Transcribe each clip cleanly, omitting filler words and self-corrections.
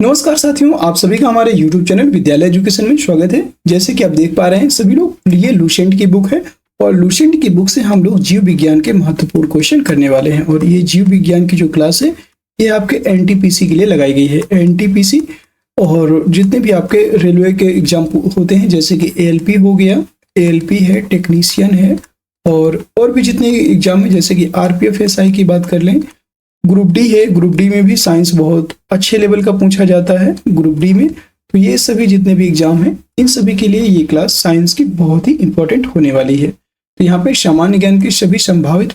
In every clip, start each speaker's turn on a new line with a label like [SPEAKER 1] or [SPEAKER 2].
[SPEAKER 1] नमस्कार साथियों, आप सभी का हमारे YouTube चैनल विद्यालय एजुकेशन में स्वागत है। जैसे कि आप देख पा रहे हैं सभी लोग, ये लुसेंट की बुक है और लुसेंट की बुक से हम लोग जीव विज्ञान के महत्वपूर्ण क्वेश्चन करने वाले हैं। और ये जीव विज्ञान की जो क्लास है ये आपके एनटीपीसी के लिए लगाई गई है। एनटीपीसी और जितने भी आपके रेलवे के एग्जाम होते हैं जैसे कि एएलपी हो गया, एएलपी है, टेक्नीशियन है और भी जितने एग्जाम है जैसे कि आरपीएफ एसआई की बात कर लें, ग्रुप डी है, ग्रुप डी में भी साइंस बहुत अच्छे लेवल का पूछा जाता है ग्रुप डी में। तो ये सभी जितने भी एग्जाम हैं इन सभी के लिए ये क्लास साइंस की बहुत ही इंपॉर्टेंट होने वाली है। तो यहाँ पे सामान्य ज्ञान के सभी संभावित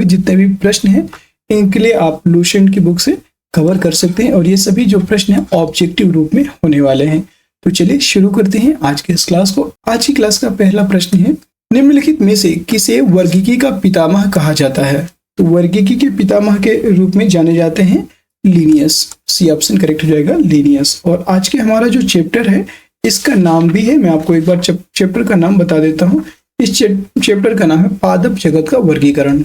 [SPEAKER 1] जितने भी प्रश्न हैं इनके लिए आप लुसेंट की बुक से कवर कर सकते हैं और ये सभी जो प्रश्न हैं ऑब्जेक्टिव रूप में होने वाले हैं। तो चलिए शुरू करते हैं आज के इस क्लास को। आज की क्लास का पहला प्रश्न है, निम्नलिखित में से किसे वर्गीकी का पितामह कहा जाता है? तो वर्गीकी के पितामह के रूप में जाने जाते हैं लीनियस। सी ऑप्शन करेक्ट हो जाएगा, लीनियस। और आज के हमारा जो चैप्टर है इसका नाम भी है, मैं आपको एक बार चैप्टर का नाम बता देता हूँ। इस चैप्टर का नाम है पादप जगत का वर्गीकरण।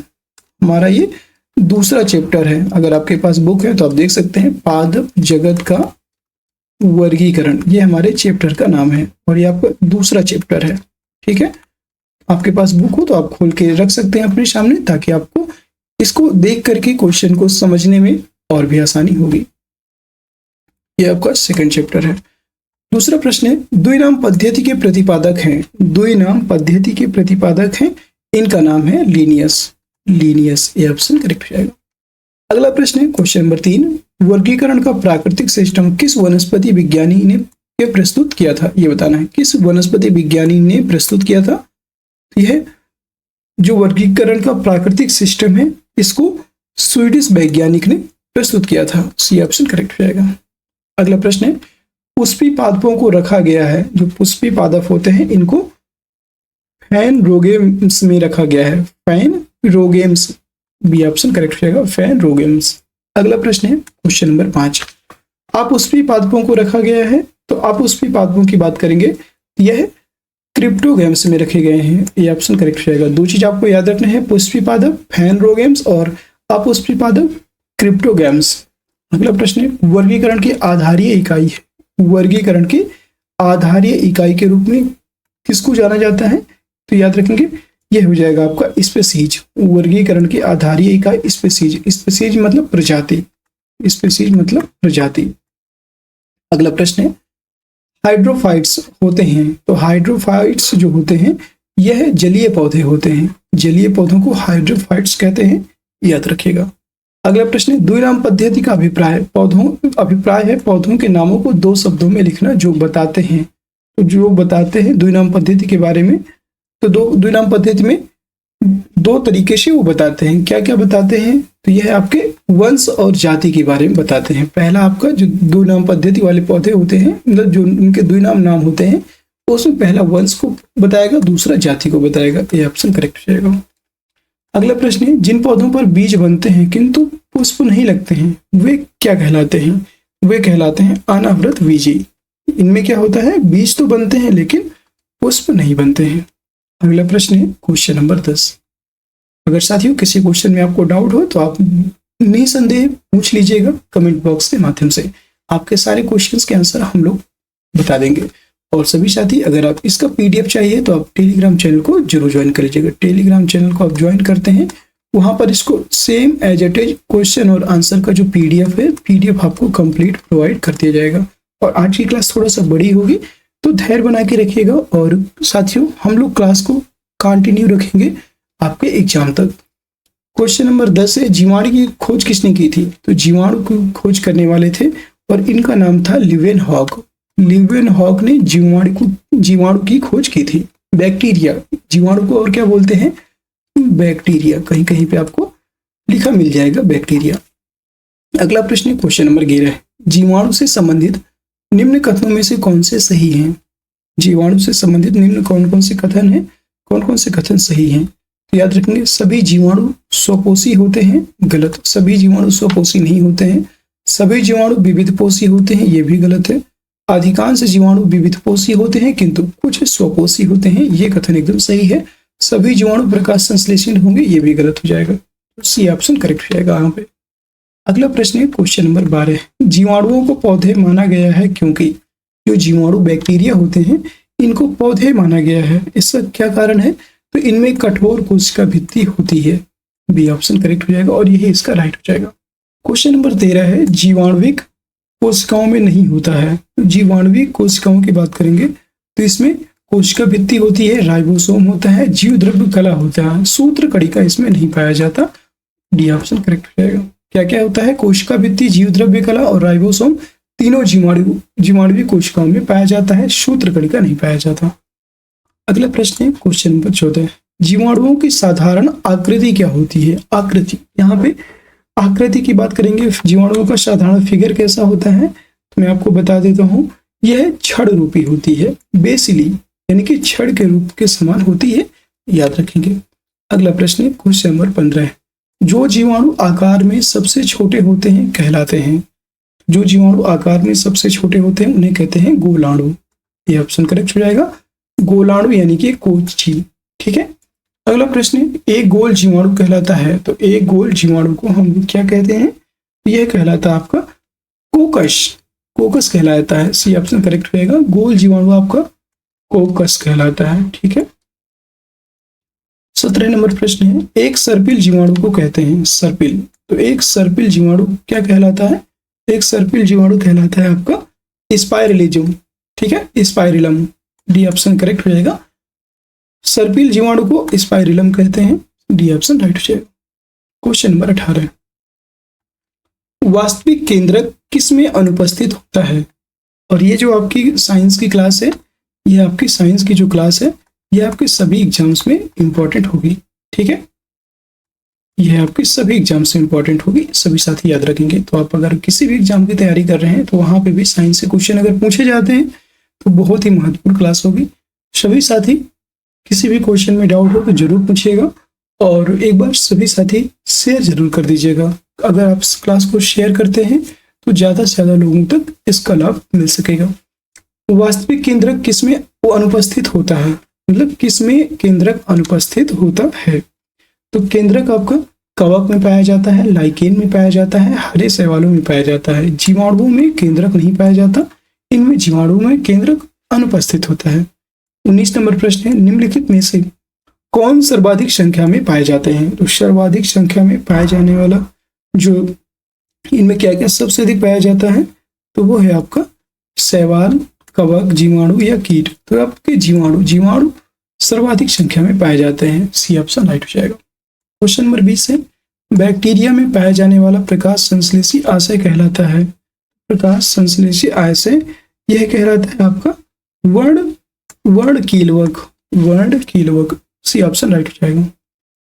[SPEAKER 1] हमारा ये दूसरा चैप्टर है। अगर आपके पास बुक है तो आप देख सकते हैं पादप जगत का वर्गीकरण, ये हमारे चैप्टर का नाम है और ये आपका दूसरा चैप्टर है। ठीक है, आपके पास बुक हो तो आप खोल के रख सकते हैं अपने सामने ताकि आपको इसको देख करके क्वेश्चन को समझने में और भी आसानी होगी। यह आपका सेकंड चैप्टर है। दूसरा प्रश्न है, द्विनाम पद्धति के प्रतिपादक हैं। द्विनाम पद्धति के प्रतिपादक हैं, इनका नाम है लीनियस। लीनियस, ये ऑप्शन करेक्ट हो जाएगा। अगला प्रश्न है क्वेश्चन नंबर 3, वर्गीकरण का प्राकृतिक सिस्टम किस वनस्पति विज्ञानी ने प्रस्तुत किया था? ये बताना है किस वनस्पति विज्ञानी ने प्रस्तुत किया था। यह जो वर्गीकरण का प्राकृतिक सिस्टम है इसको स्वीडिश वैज्ञानिक ने प्रस्तुत किया था। सी ऑप्शन करेक्ट हो जाएगा। अगला प्रश्न है, पुष्पी पादपों को रखा गया है, जो पुष्पी पादप होते हैं इनको फैनरोगेम्स में रखा गया है। फैनरोगेम्स, बी ऑप्शन करेक्ट हो जाएगा, फैनरोगेम्स। अगला प्रश्न है क्वेश्चन नंबर 5, अपुष्पी पादपों को रखा गया है। तो अपुष्पी पादपों की बात करेंगे, यह क्रिप्टोगेम्स में रखे गए हैं। ये ऑप्शन करेक्ट हो जाएगा। दो चीज आपको याद रखना है, पुष्पी पादप फैनरोगेम्स और अपुष्पी पादप क्रिप्टोगेम्स। अगला प्रश्न है, वर्गीकरण की आधारीय इकाई है। वर्गीकरण की आधारीय इकाई के रूप में किसको जाना जाता है? तो याद रखेंगे यह हो जाएगा आपका स्पीशीज। वर्गीकरण की आधारीय इकाई स्पीशीज। स्पीशीज मतलब प्रजाति, स्पीशीज मतलब प्रजाति। अगला प्रश्न है, हाइड्रोफाइट्स होते हैं। तो हाइड्रोफाइट्स जो होते हैं यह जलीय पौधे होते हैं। जलीय पौधों को हाइड्रोफाइट्स कहते हैं, याद रखिएगा। अगला प्रश्न है, द्विनाम पद्धति का अभिप्राय है पौधों के नामों को 2 शब्दों में लिखना जो बताते हैं। तो जो बताते हैं द्विनाम पद्धति के बारे में, तो द्विनाम पद्धति में 2 तरीके से वो बताते हैं। क्या क्या बताते हैं? तो यह आपके वंश और जाति के बारे में बताते हैं। पहला आपका जो द्विनाम पद्धति वाले पौधे होते हैं, मतलब जो उनके द्विनाम नाम होते हैं, उसमें पहला वंश को बताएगा, दूसरा जाति को बताएगा। ये ऑप्शन करेक्ट हो जाएगा। अगला प्रश्न है, जिन पौधों पर बीज बनते हैं किंतु पुष्प नहीं लगते हैं वे क्या कहलाते हैं? वे कहलाते हैं अनावृत बीजी। इनमें क्या होता है, बीज तो बनते हैं लेकिन पुष्प नहीं बनते हैं। अगला प्रश्न है क्वेश्चन नंबर 10। अगर साथियों किसी क्वेश्चन में आपको डाउट हो तो आप निसंदेह पूछ लीजिएगा कमेंट बॉक्स के माध्यम से। आपके सारे क्वेश्चंस के आंसर हम लोग बता देंगे। और सभी साथी, अगर आप इसका पीडीएफ चाहिए तो आप टेलीग्राम चैनल को जरूर ज्वाइन कर लीजिएगा। टेलीग्राम चैनल को आप ज्वाइन करते हैं, वहां पर इसको same as it is question और आंसर का जो पीडीएफ है, पीडीएफ आपको कंप्लीट प्रोवाइड कर दिया जाएगा। और आज की क्लास थोड़ा सा बड़ी होगी तो धैर्य बना के रखिएगा। और साथियों हम लोग क्लास को कंटिन्यू रखेंगे आपके एग्जाम तक। क्वेश्चन नंबर 10 है, जीवाणु की खोज किसने की थी? तो जीवाणु की खोज करने वाले थे और इनका नाम था लीवेनहॉक। लीवेनहॉक ने जीवाणु की खोज की थी। बैक्टीरिया, जीवाणु को और क्या बोलते हैं? बैक्टीरिया। कहीं कहीं पे आपको लिखा मिल जाएगा बैक्टीरिया। अगला प्रश्न है क्वेश्चन नंबर 11 है, जीवाणु से संबंधित निम्न कथनों में से कौन से सही हैं? जीवाणु से संबंधित निम्न कौन कौन से कथन हैं, कौन कौन से कथन सही हैं? तो याद रखेंगे, सभी जीवाणु स्वपोषी होते हैं, गलत। सभी जीवाणु स्वपोषी नहीं होते हैं। सभी जीवाणु विविधपोषी होते हैं, ये भी गलत है। अधिकांश जीवाणु विविधपोषी होते हैं किंतु कुछ स्वपोषी होते हैं, ये कथन एकदम सही है। सभी जीवाणु प्रकाश संश्लेषण होंगे, ये भी गलत हो जाएगा। सी ऑप्शन करेक्ट हो जाएगा यहाँ पे। अगला प्रश्न है क्वेश्चन नंबर 12। जीवाणुओं को पौधे माना गया है क्योंकि जो जीवाणु बैक्टीरिया होते हैं इनको पौधे माना गया है। इसका क्या कारण है? तो इनमें कठोर कोशिका भित्ति होती है। बी ऑप्शन करेक्ट हो जाएगा और यही इसका राइट हो जाएगा। क्वेश्चन नंबर 13 है जीवाणुविक कोशिकाओं में नहीं होता है। जीवाणुविक कोशिकाओं की बात करेंगे तो इसमें कोशिका भित्ति होती है, राइबोसोम होता है, जीव द्रव्य कला होता है, सूत्र कणिका इसमें नहीं पाया जाता। डी ऑप्शन करेक्ट हो जाएगा। क्या क्या होता है? कोशिका भित्ति, जीव द्रव्य कला और राइबोसोम तीनों जीवाणुविक कोशिकाओं में पाया जाता है, सूत्र कणिका नहीं पाया जाता। अगला प्रश्न है क्वेश्चन नंबर 14। जीवाणुओं की साधारण आकृति क्या होती है? आकृति, यहाँ पे आकृति की बात करेंगे। जीवाणुओं का साधारण फिगर कैसा होता है तो मैं आपको बता देता हूँ, यह छड़ रूपी होती है, बेसिली यानी कि छड़ के रूप के समान होती है, याद रखेंगे। अगला प्रश्न है क्वेश्चन नंबर 15। जो जीवाणु आकार में सबसे छोटे होते हैं कहलाते हैं। जो जीवाणु आकार में सबसे छोटे होते हैं उन्हें कहते हैं गोलाणु। ये ऑप्शन करेक्ट हो जाएगा। गोलाणु यानी कि कोची। ठीक है। अगला प्रश्न है एक गोल जीवाणु कहलाता है। तो एक गोल जीवाणु को हम क्या कहते हैं? यह कहलाता है आपका कोकस। कोकस कहलाता है। सी ऑप्शन करेक्ट हो जाएगा। गोल जीवाणु आपका कोकस कहलाता है। ठीक है। 17 नंबर प्रश्न है एक सर्पिल जीवाणु को कहते हैं सर्पिल। तो एक सर्पिल जीवाणु क्या कहलाता है? एक सर्पिल जीवाणु कहलाता है आपका स्पाइरलिज्म। ठीक है, स्पाइरिलम। डी ऑप्शन करेक्ट हो जाएगा। सर्पिल जीवाणु को स्पाइरिलम कहते हैं। डी ऑप्शन राइट हो जाएगा। Question number 18। वास्तविक केंद्रक किसमें अनुपस्थित होता है? और ये जो आपकी साइंस की क्लास है, ये आपकी साइंस की जो क्लास है ये आपके सभी एग्जाम्स में इंपॉर्टेंट होगी। ठीक है, ये आपके सभी एग्जाम्स में इंपॉर्टेंट होगी, सभी साथी याद रखेंगे। तो आप अगर किसी भी एग्जाम की तैयारी कर रहे हैं तो वहां पे भी साइंस से क्वेश्चन अगर पूछे जाते हैं तो बहुत ही महत्वपूर्ण क्लास होगी। सभी साथी किसी भी क्वेश्चन में डाउट हो तो जरूर पूछिएगा और एक बार सभी साथी शेयर जरूर कर दीजिएगा। अगर आप इस क्लास को शेयर करते हैं तो ज़्यादा से ज़्यादा लोगों तक इसका लाभ मिल सकेगा। वास्तविक केंद्रक किसमें वो अनुपस्थित होता है? मतलब किसमें केंद्रक अनुपस्थित होता है? तो केंद्रक आपका कवक में पाया जाता है, लाइकेन में पाया जाता है, हरे शैवालों में पाया जाता है। जीवाणुओं में केंद्रक नहीं पाया जाता, इनमें जीवाणुओं में केंद्रक अनुपस्थित होता है। 19 नंबर प्रश्न है निम्नलिखित में से कौन सर्वाधिक संख्या में पाए जाते हैं? तो सर्वाधिक संख्या में पाया जाने वाला जो इनमें क्या क्या सबसे अधिक पाया जाता है तो वो है आपका शैवाल, कवक, जीवाणु या कीट। तो आपके जीवाणु सर्वाधिक संख्या में पाए जाते हैं। सी ऑप्शन राइट हो जाएगा। क्वेश्चन नंबर 20 है बैक्टीरिया में पाया जाने वाला प्रकाश संश्लेषी आशय कहलाता है। प्रकाश संश्लेषी आशय यह कहलाता है आपका वर्ण कीलवक। सी ऑप्शन राइट हो जाएगा।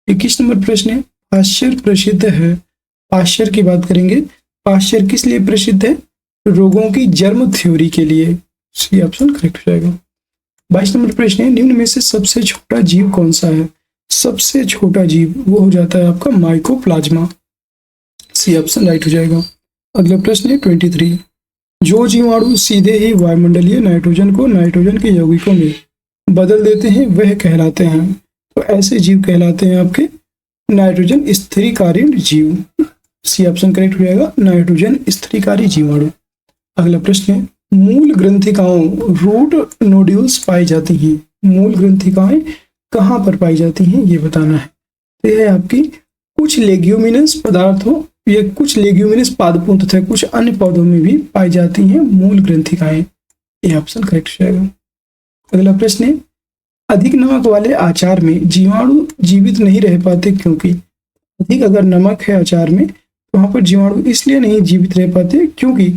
[SPEAKER 1] 21 नंबर प्रश्न है पाश्चर प्रसिद्ध है। पाश्चर की बात करेंगे, पाश्चर किस लिए प्रसिद्ध है? रोगों की जर्म थ्योरी के लिए। सी ऑप्शन करेक्ट हो जाएगा। 22 नंबर प्रश्न है निम्न में से सबसे छोटा जीव कौन सा है? सबसे छोटा जीव वो हो जाता है आपका माइकोप्लाज्मा। सी ऑप्शन राइट हो जाएगा। अगला प्रश्न है 23। जो जीवाणु सीधे ही वायुमंडलीय नाइट्रोजन को नाइट्रोजन के यौगिकों में बदल देते हैं वह कहलाते हैं। तो ऐसे जीव कहलाते हैं आपके नाइट्रोजन स्थिरीकारी जीव। सी ऑप्शन करेक्ट हो जाएगा, नाइट्रोजन स्थिरीकारी जीवाणु। अगला प्रश्न है मूल ग्रंथिकाओं रूट नोड्यूल्स पाई जाती हैं। मूल ग्रंथिकाएं कहाँ पर पाई जाती हैं ये बताना है। तो यह आपकी कुछ लेग्यूमिनस पदार्थों या कुछ लेग्यूमिनस पादपों तथा कुछ अन्य पौधों में भी पाई जाती हैं मूल ग्रंथिकाएं। ये ऑप्शन करेक्ट हो जाएगा। अगला प्रश्न है अधिक नमक वाले आचार में जीवाणु जीवित नहीं रह पाते क्योंकि? अधिक अगर नमक है आचार में तो वहां पर जीवाणु इसलिए नहीं जीवित रह पाते क्योंकि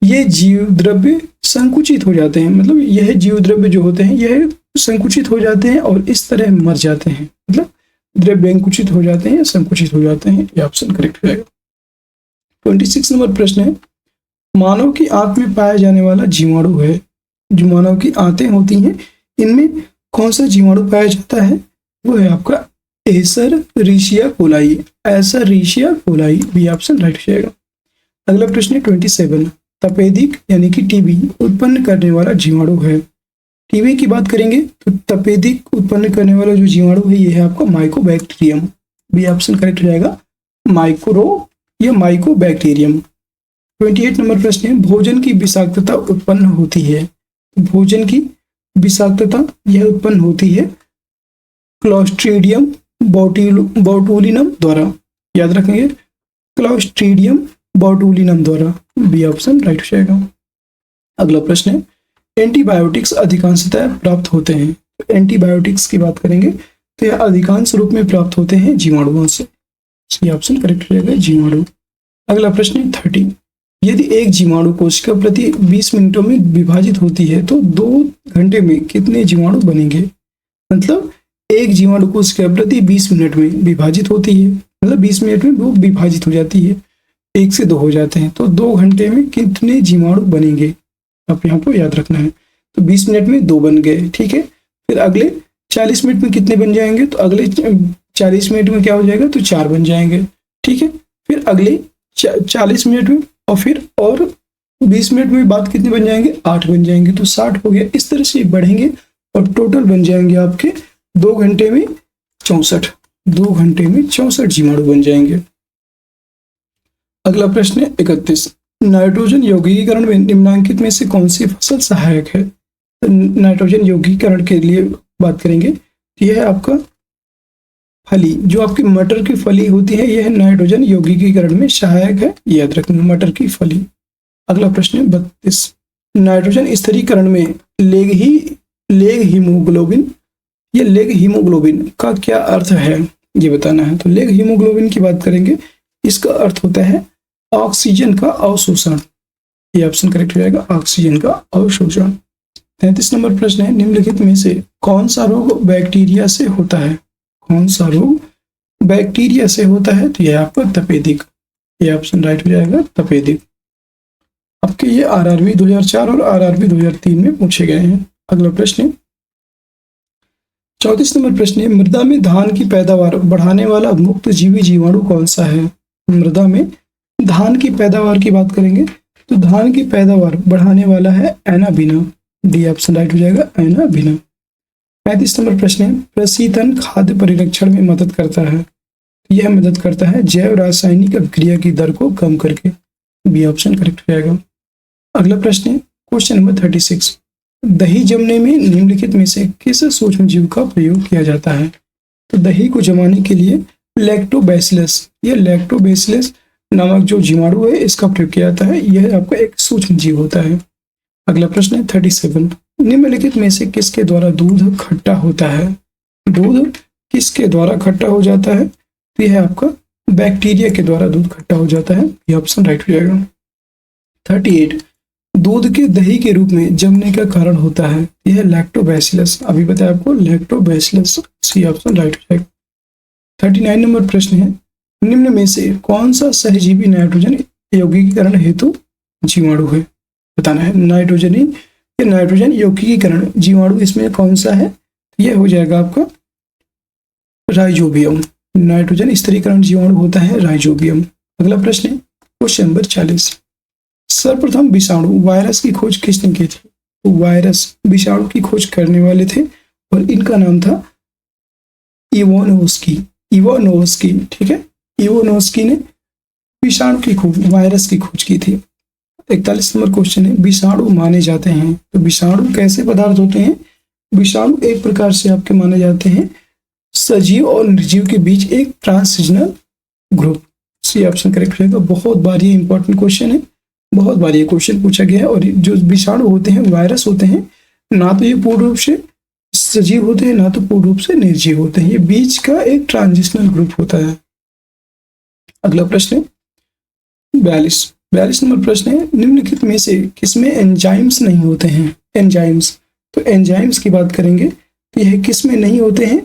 [SPEAKER 1] ये जीव द्रव्य संकुचित हो जाते हैं। मतलब यह जीव द्रव्य जो होते हैं यह संकुचित हो जाते हैं और इस तरह मर जाते हैं। मतलब द्रव्य अंकुचित हो जाते हैं, संकुचित हो जाते हैं। ये ऑप्शन करेक्ट हो जाएगा। 26 नंबर प्रश्न है मानव की आंत में पाया जाने वाला जीवाणु है। जो मानव की आंतें होती हैं इनमें कौन सा जीवाणु पाया जाता है? वो है आपका Escherichia coli. Escherichia coli. B option right हो जाएगा। अगला प्रश्न है 27। तपेदिक यानी कि टीबी उत्पन्न करने वाला जीवाणु है। टीबी की बात करेंगे तो तपेदिक उत्पन्न करने वाला जो जीवाणु है ये है आपका माइकोबैक्टीरियम। बी ऑप्शन करेक्ट हो जाएगा, यह माइकोबैक्टीरियम। 28 नंबर प्रश्न है, भोजन की विषाक्तता उत्पन्न होती है। भोजन की विषाक्तता यह उत्पन्न होती है क्लोस्ट्रीडियम बोटुलिनम द्वारा। याद रखेंगे, क्लोस्ट्रीडियम बोटुलिनम द्वारा। बी ऑप्शन राइट हो जाएगा। अगला प्रश्न है, एंटीबायोटिक्स अधिकांशतः प्राप्त होते हैं। तो एंटीबायोटिक्स की बात करेंगे तो यह अधिकांश रूप में प्राप्त होते हैं जीवाणुओं से। ये ऑप्शन करेक्ट हो जाएगा, जीवाणु। अगला प्रश्न है 30, यदि एक जीवाणु कोशिका प्रति 20 मिनटों में विभाजित होती है तो 2 घंटे में कितने जीवाणु बनेंगे। मतलब एक जीवाणु कोशिका प्रति 20 मिनट में विभाजित होती है, मतलब 20 मिनट में वो विभाजित हो जाती है, 1 से 2 हो जाते हैं, तो 2 घंटे में कितने जीवाणु बनेंगे, आप यहाँ पर याद रखना है। तो 20 मिनट में 2 बन गए, ठीक है। फिर अगले 40 मिनट में कितने बन जाएंगे, तो अगले 40 मिनट में क्या हो जाएगा, तो 4 बन जाएंगे, ठीक है। फिर अगले 40 मिनट में और 20 मिनट में बाद कितने बन जाएंगे, 8 बन जाएंगे, तो 60 हो गया। इस तरह से बढ़ेंगे और टोटल बन जाएंगे आपके 2 घंटे में 64, 2 घंटे में 64 जीवाणु बन जाएंगे। अगला प्रश्न है 31, नाइट्रोजन यौगिकीकरण में निम्नलिखित में से कौन सी फसल सहायक है। तो नाइट्रोजन यौगिकीकरण के लिए बात करेंगे, यह है आपका फली, जो आपकी मटर की फली होती है, यह नाइट्रोजन यौगिकीकरण में सहायक है, याद रखेंगे, मटर की फली। अगला प्रश्न है 32, नाइट्रोजन स्थिरीकरण में लेग हीमोग्लोबिन, ये लेग हीमोग्लोबिन का क्या अर्थ है, ये बताना है। तो लेग हीमोग्लोबिन की बात करेंगे, इसका अर्थ होता है ऑक्सीजन का अवशोषण। ये ऑप्शन करेक्ट हो जाएगा, ऑक्सीजन का अवशोषण। 33 नंबर प्रश्न है, निम्नलिखित में से कौन सा रोग बैक्टीरिया से होता है। कौन सा रोग बैक्टीरिया से होता है, तो यह आपका तपेदिक। ये ऑप्शन राइट हो जाएगा, तपेदिक। आपके ये आरआरबी 2004 और आरआरबी 2003 में पूछे गए हैं। अगला प्रश्न है 34 नंबर प्रश्न है, मृदा में धान की पैदावार बढ़ाने वाला मुक्त जीवी जीवाणु कौन सा है। मृदा में धान की पैदावार की बात करेंगे तो धान की पैदावार बढ़ाने वाला है एनाबिना। डी ऑप्शन राइट हो जाएगा, एनाबिना। 35 नंबर प्रश्न है, प्रशीतन खाद्य परिरक्षण में मदद करता है। यह मदद करता है जैव रासायनिक अभिक्रिया की दर को कम करके। बी ऑप्शन करेक्ट हो जाएगा। अगला प्रश्न है क्वेश्चन नंबर 36, दही जमने में निम्नलिखित में से किस सूक्ष्म जीव का प्रयोग किया जाता है। तो दही को जमाने के लिए लैक्टोबैसिलस, ये लैक्टोबैसिलस नामक जो जीवाणु है इसका प्रयोग किया जाता है। यह आपका एक सूक्ष्म जीव होता है। अगला प्रश्न है 37, निम्नलिखित में से किसके द्वारा दूध खट्टा होता है। दूध किसके द्वारा खट्टा हो जाता है, तो यह आपका बैक्टीरिया के द्वारा दूध खट्टा हो जाता है। यह ऑप्शन राइट हो जाएगा। 38, दूध के दही के रूप में जमने का कारण होता है, यह लैक्टोबैसिलस। अभी बताया आपको, लैक्टोबैसिलस। सी ऑप्शन राइट हो जाएगा। 39 नंबर प्रश्न है, निम्न में से कौन सा सहजीवी नाइट्रोजन यौगिकीकरण हेतु जीवाणु है, बताना है। नाइट्रोजन यौगिकीकरण जीवाणु इसमें कौन सा है, यह हो जाएगा आपका राइजोबियम। नाइट्रोजन स्थिरीकरण जीवाणु होता है राइजोबियम। अगला प्रश्न है क्वेश्चन नंबर 40, सर्वप्रथम विषाणु वायरस की खोज किसने की थी। तो वायरस विषाणु की खोज करने वाले थे और इनका नाम था इवानोव्स्की। ठीक है, इवानोव्स्की ने विषाणु की खोज, वायरस की खोज की थी। 41 नंबर क्वेश्चन है, विषाणु माने जाते हैं। तो विषाणु कैसे पदार्थ होते हैं। विषाणु एक प्रकार से आपके माने जाते हैं सजीव और निर्जीव के बीच एक transitional group. C option correct रहेगा। बहुत बार ये इंपॉर्टेंट क्वेश्चन है, बहुत बार ये क्वेश्चन पूछा गया है। और जो विषाणु होते हैं, वायरस होते हैं, ना तो ये पूर्ण रूप से सजीव होते हैं ना तो पूर्ण रूप से निर्जीव होते हैं, ये बीच का एक ट्रांजिशनल ग्रुप होता है। अगला प्रश्न है 42 नंबर प्रश्न है, निम्नलिखित में से किसमें एंजाइम्स नहीं होते हैं। एंजाइम्स, तो एंजाइम्स की बात करेंगे तो यह किसमें नहीं होते हैं,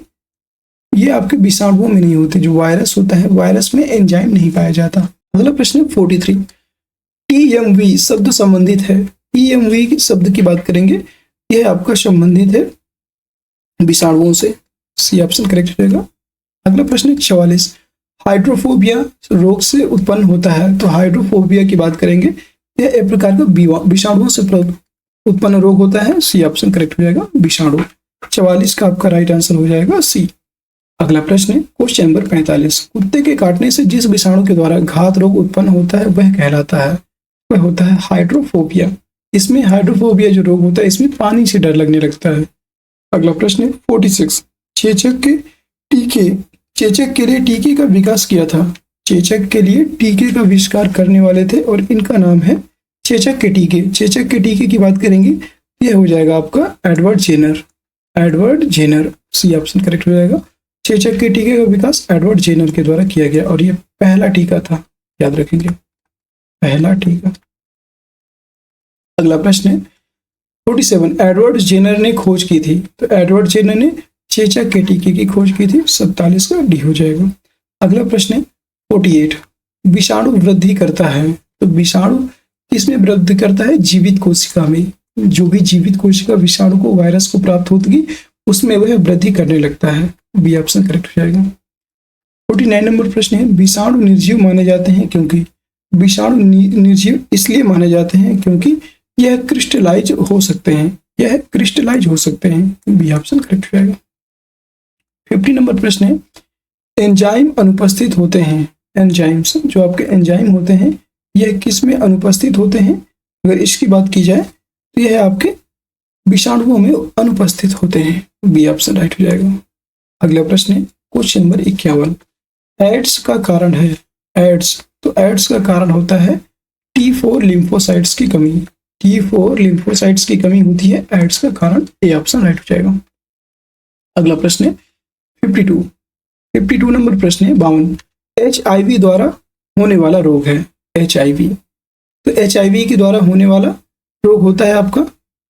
[SPEAKER 1] ये आपके विषाणुओं में नहीं होते। जो वायरस होता है, वायरस में एंजाइम नहीं पाया जाता। अगला प्रश्न है 43, टीएमवी शब्द संबंधित है। टीएमवी शब्द की बात करेंगे, यह आपका संबंधित है विषाणुओं से। सी ऑप्शन करेक्ट रहेगा। अगला प्रश्न है 44, हाइड्रोफोबिया रोग से उत्पन्न होता है। तो हाइड्रोफोबिया की बात करेंगे, यह एक प्रकार का विषाणुओं से उत्पन्न रोग होता है। सी ऑप्शन करेक्ट हो जाएगा, विषाणु। 44 का आपका राइट आंसर हो जाएगा सी। अगला प्रश्न है क्वेश्चन नंबर 45। कुत्ते के काटने से जिस विषाणु के द्वारा घात रोग उत्पन्न होता है वह कहलाता है, वह होता है हाइड्रोफोबिया। इसमें हाइड्रोफोबिया जो रोग होता है इसमें पानी से डर लगने लगता है। अगला प्रश्न है 46। चेचक के लिए टीके का विकास किया था। चेचक के लिए टीके का आविष्कार करने वाले थे और इनका नाम है चेचक के टीके। चेचक के टीके की बात करेंगे, यह हो जाएगा आपका Edward Jenner. Edward Jenner, C option correct हो जाएगा। चेचक के टीके का विकास एडवर्ड जेनर के द्वारा किया गया और यह पहला टीका था, याद रखेंगे, पहला टीका। अगला प्रश्न है 47। एडवर्ड जेनर ने खोज की थी, तो एडवर्ड जेनर ने चेचक के टीके की खोज की थी। 47 का डी हो जाएगा। अगला प्रश्न है 48। विषाणु वृद्धि करता है, तो विषाणु किसमें वृद्धि करता है? जीवित कोशिका में। जो भी जीवित कोशिका विषाणु को वायरस को प्राप्त होगी उसमें वह वृद्धि करने लगता है। बी ऑप्शन करेक्ट हो जाएगा। 49 नंबर प्रश्न है विषाणु निर्जीव माने जाते हैं क्योंकि? विषाणु निर्जीव इसलिए माने जाते हैं क्योंकि यह क्रिस्टलाइज हो सकते हैं, यह क्रिस्टलाइज हो सकते हैं। बी ऑप्शन करेक्ट हो जाएगा। 50 नंबर प्रश्न है एंजाइम अनुपस्थित होते हैं। एंजाइम्स जो आपके एंजाइम होते हैं यह किस में अनुपस्थित होते हैं? अगर इसकी बात की जाए तो यह आपके विषाणुओं में अनुपस्थित होते हैं। बी ऑप्शन राइट हो जाएगा। अगला प्रश्न है क्वेश्चन नंबर 51। एड्स का कारण है, एड्स, तो एड्स का कारण होता है T4 लिम्फोसाइट्स की कमी। T4 लिम्फोसाइट्स की कमी होती है एड्स का कारण। ए ऑप्शन राइट हो जाएगा। अगला प्रश्न है 52 नंबर प्रश्न है 52। HIV द्वारा होने वाला रोग है। HIV, तो HIV के द्वारा होने वाला रोग होता है आपका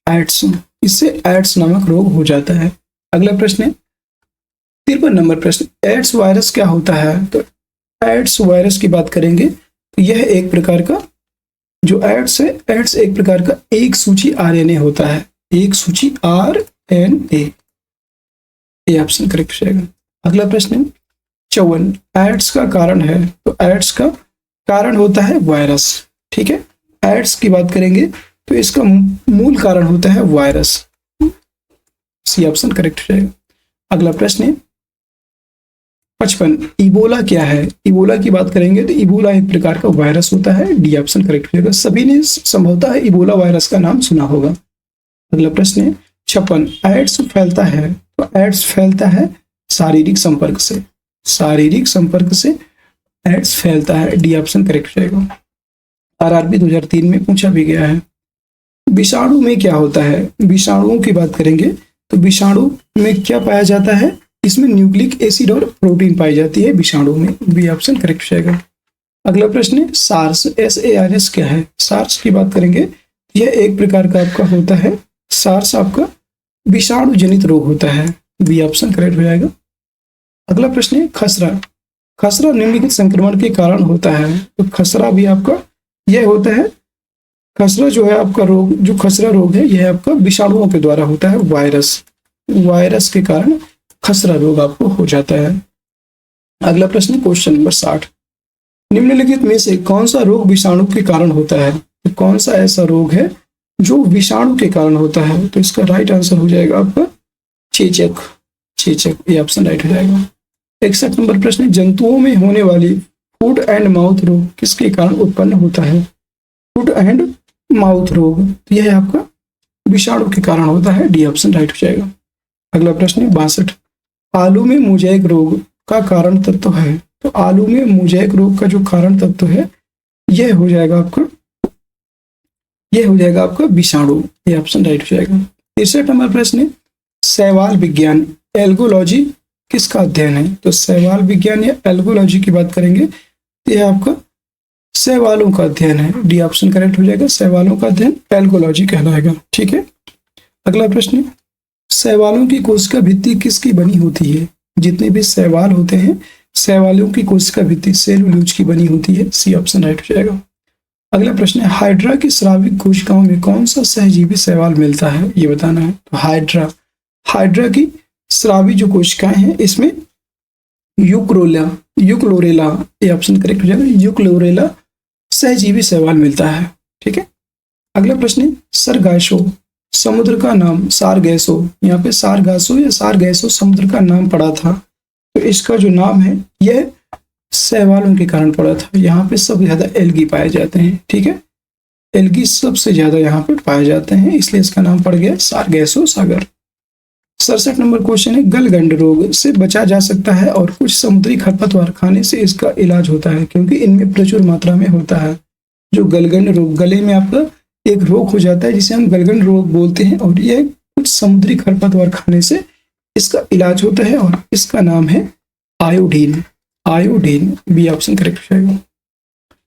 [SPEAKER 1] एड्स। इससे एड्स नामक रोग हो जाता है। अगला प्रश्न है 53 नंबर प्रश्न। एड्स वायरस क्या होता है? तो एड्स वायरस की बात करेंगे तो यह एक प्रकार का जो एड्स है, एड्स एक प्रकार का एक सूची RNA होता है, एक सूची RNA। ये ऑप्शन करेक्ट हो जाएगा। अगला प्रश्न है 54। एड्स का कारण है, तो एड्स का कारण होता है वायरस। ठीक है, एड्स की बात करेंगे तो इसका मूल कारण होता है वायरस। सी ऑप्शन करेक्ट हो जाएगा। अगला प्रश्न है 55। इबोला क्या है? इबोला की बात करेंगे तो इबोला एक प्रकार का वायरस होता है। डी ऑप्शन करेक्ट हो जाएगा। सभी ने संभवतः इबोला वायरस का नाम सुना होगा। अगला प्रश्न है 56। एड्स फैलता है, तो एड्स फैलता है शारीरिक संपर्क से। शारीरिक संपर्क से एड्स फैलता है। डी ऑप्शन करेक्ट हो जाएगा। RRB 2003 में पूछा भी गया है। विषाणु में क्या होता है? विषाणुओं की बात करेंगे तो विषाणु में क्या पाया जाता है? इसमें न्यूक्लिक एसिड और प्रोटीन पाई जाती है विषाणु में। बी ऑप्शन करेक्ट हो जाएगा। अगला प्रश्न है सार्स, SARS क्या है? सार्स की बात करेंगे, यह एक प्रकार का आपका होता है, सार्स आपका विषाणु जनित रोग होता है। बी ऑप्शन करेक्ट हो जाएगा। अगला प्रश्न है खसरा। खसरा निम्नलिखित संक्रमण के कारण होता है, तो खसरा भी आपका यह होता है, खसरा जो है आपका रोग, जो खसरा रोग है यह आपका विषाणुओं के द्वारा होता है, वायरस, वायरस के कारण खसरा रोग आपको हो जाता है। अगला प्रश्न क्वेश्चन नंबर 60। निम्नलिखित में से कौन सा रोग विषाणु के कारण होता है? तो कौन सा ऐसा रोग है जो विषाणु के कारण होता है? तो इसका राइट आंसर हो जाएगा आपका चेचक। चेचक, ये ऑप्शन राइट हो जाएगा। 61 नंबर प्रश्न, जंतुओं में होने वाली फूट एंड माउथ रोग किसके कारण उत्पन्न होता है? फूट एंड माउथ रोग, तो यह आपका विषाणु के कारण होता है। डी ऑप्शन राइट हो जाएगा। अगला प्रश्न 62। आलू में मोज़ेक रोग का कारण तत्व है, तो आलू में मोज़ेक रोग का जो कारण तत्व है यह हो जाएगा आपका विषाणु। ये ऑप्शन राइट हो जाएगा। 63 नंबर प्रश्न, शैवाल विज्ञान, एल्गोलॉजी किसका अध्ययन है? तो शैवाल विज्ञान या एल्गोलॉजी की बात करेंगे तो यह आपका शैवालों का अध्ययन है। डी ऑप्शन करेक्ट हो जाएगा। शैवालों का अध्ययन एल्गोलॉजी कहलाएगा। ठीक है। अगला प्रश्न, शैवालों की कोशिका भित्ति किसकी बनी होती है? जितने भी शैवाल होते हैं शैवालों की कोशिका भित्ति सेल्यूलोज की बनी होती है। सी ऑप्शन राइट हो जाएगा। अगला प्रश्न है हाइड्रा की स्राविक कोशिकाओं में कौन सा सहजीवी शैवाल मिलता है, ये बताना है। तो हाइड्रा की स्रावी जो कोशिकाएं हैं इसमें यूक्लोरेला, ये ऑप्शन करेक्ट हो जाएगा। यूक्लोरेला सहजीवी शैवाल मिलता है। ठीक है। अगला प्रश्न है सरगासो, समुद्र का नाम सारगैसो, यहाँ पे सारगासो या सारगैसो समुद्र का नाम पड़ा था। तो इसका जो नाम है यह शैवालों के कारण पड़ा था। यहाँ पे सबसे ज्यादा एल्गी पाए जाते हैं, ठीक है, एल्गी सबसे ज्यादा यहाँ पे पाए जाते हैं, इसलिए इसका नाम पड़ गया सारगैसो सागर। 67 नंबर क्वेश्चन है, गलगंड रोग से बचा जा सकता है और कुछ समुद्री खरपतवार खाने से इसका इलाज होता है, क्योंकि इनमें प्रचुर मात्रा में होता है। जो गलगंड रोग, गले में आपका एक रोग हो जाता है जिसे हम गलगंड रोग बोलते हैं, और यह कुछ समुद्री खरपतवार खाने से इसका इलाज होता है, और इसका नाम है iodine. Iodine, B option correct रहेगा।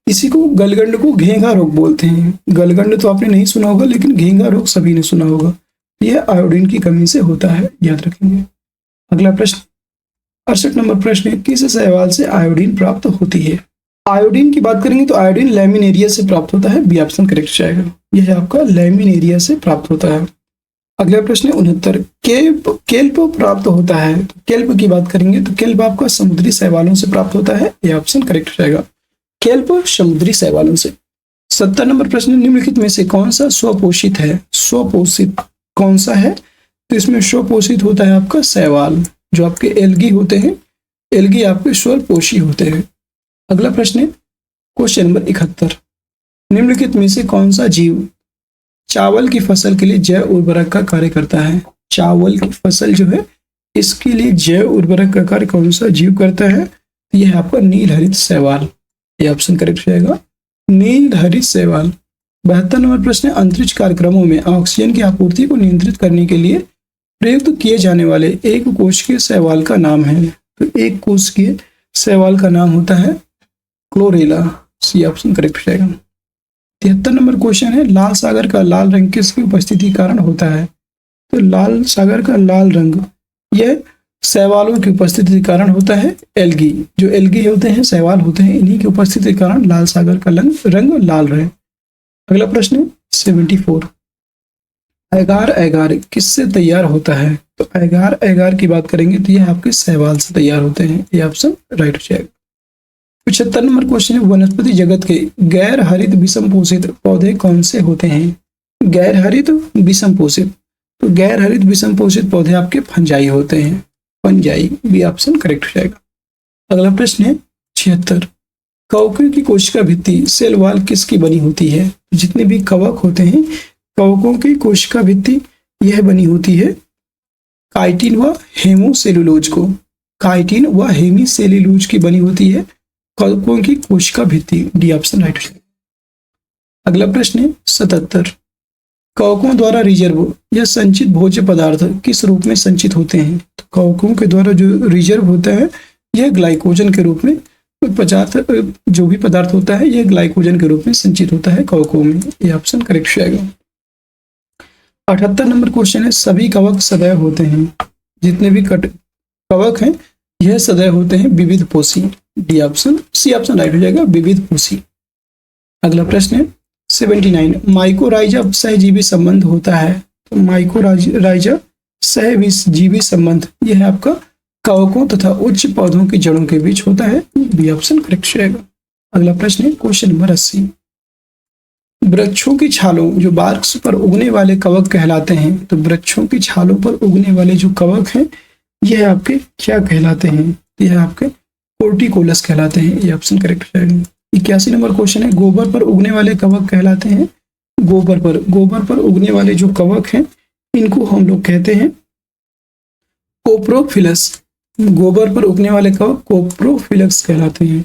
[SPEAKER 1] इसी को गलगंड को घेंघा रोग बोलते हैं। गलगंड तो आपने नहीं सुना होगा, लेकिन घेंघा रोग सभी ने सुना होगा। यह आयोडीन की कमी से होता है, याद रखेंगे। अगला प्रश्न 68 नंबर प्रश्न है, किस शैवाल से आयोडीन प्राप्त होती है? आयोडीन की बात करेंगे तो आयोडीन लैमिनेरिया से प्राप्त होता है, बी ऑप्शन करेक्ट जाएगा। यह आपका लैमिनेरिया से प्राप्त होता है। अगला प्रश्न है 69, केल्प प्राप्त होता है। तो केल्प की बात करेंगे तो केल्प आपका समुद्री शैवालों से प्राप्त होता है, यह ऑप्शन करेक्ट रहेगा। केल्प समुद्री शैवालों से। 70 नंबर प्रश्न, निम्नलिखित में से कौन सा स्वपोषित है? स्वपोषित कौन सा है? तो इसमें स्वपोषित होता है आपका शैवाल। जो आपके एल्गी होते हैं, एल्गी आपके स्वपोषी होते हैं। अगला प्रश्न है क्वेश्चन नंबर 71, निम्नलिखित में से कौन सा जीव चावल की फसल के लिए जैव उर्वरक का कार्य करता है? चावल की फसल जो है इसके लिए जैव उर्वरक का कार्य कौन सा जीव करता है? यह है आपका नीलहरित शैवाल, यह ऑप्शन करेक्ट रहेगा, नीलहरित शैवाल। 72 नंबर प्रश्न है, अंतरिक्ष कार्यक्रमों में ऑक्सीजन की आपूर्ति को नियंत्रित करने के लिए प्रयुक्त किए जाने वाले एक कोशिकीय शैवाल का नाम है। तो एक कोशिकीय शैवाल का नाम होता है क्लोरेला, सी ऑप्शन करेक्ट रहेगा। 73 नंबर क्वेश्चन है, लाल सागर का लाल रंग किसकी उपस्थिति के कारण होता है? तो लाल सागर का लाल रंग यह शैवालों की उपस्थिति के कारण होता है, एल्गी। जो एल्गी होते हैं, शैवाल होते हैं, इन्हीं की उपस्थिति के कारण लाल सागर का रंग लाल रहे। अगला प्रश्न है 74, एगार एगार किससे तैयार होता है? तो एगार एगार की बात करेंगे तो यह आपके शैवाल से तैयार होते हैं, यह ऑप्शन राइट हो जाएगा। 75 नंबर क्वेश्चन है, वनस्पति जगत के गैर हरित विषम पोषित पौधे कौन से होते हैं? गैर हरित विषम पोषित, तो गैर हरित विषम पोषित पौधे आपके फंजाई होते हैं, फंजाई, बी ऑप्शन करेक्ट हो जाएगा। अगला प्रश्न है 76, कवकों की कोशिका भित्ति सेल वॉल किसकी बनी होती है? जितने भी कवक होते हैं, कवकों की कोशिका भित्ति यह बनी होती है काइटिन व हेमोसेलुलोज को, काइटिन व हेमीसेलुलोज की बनी होती है कवकों की कोशिका भित्ति, डी ऑप्शन राइट है। अगला प्रश्न है 77, कवकों द्वारा रिजर्व या संचित भोज्य पदार्थ किस रूप में संचित होते हैं? तो कवकों के द्वारा जो रिजर्व होता है यह ग्लाइकोजन के रूप में, पदार्थ जो भी पदार्थ होता है यह ग्लाइकोजन के रूप में संचित होता है कवकों में, यह ऑप्शन करेक्ट रहेगा। 78 नंबर क्वेश्चन है, सभी कवक सदैव होते हैं। जितने भी कवक हैं यह सदैव होते हैं विविध पोषी, D option, C option right हो जाएगा, विविध पोषी। अगला प्रश्न है 79, माइकोराइजा सहजीवी संबंध होता है। तो माइकोराइजा सहजीवी संबंध यह है आपका कवकों तथा उच्च पौधों की जड़ों के बीच होता है, बी ऑप्शन करेक्ट रहेगा। अगला प्रश्न है क्वेश्चन नंबर 80, वृक्षों की छालों जो बार्क्स पर उगने वाले कवक कहलाते हैं। तो वृक्षों की छालों पर उगने वाले जो कवक हैं यह आपके क्या कहलाते हैं? यह आपके कोर्टिकोलस कहलाते हैं, ये ऑप्शन करेक्ट रहेगा। 81 नंबर क्वेश्चन है, गोबर पर उगने वाले कवक कहलाते हैं। गोबर पर उगने वाले जो कवक हैं इनको हम लोग कहते हैं कोप्रोफिलस। गोबर पर उगने वाले कवक कोप्रोफिलस कहलाते हैं।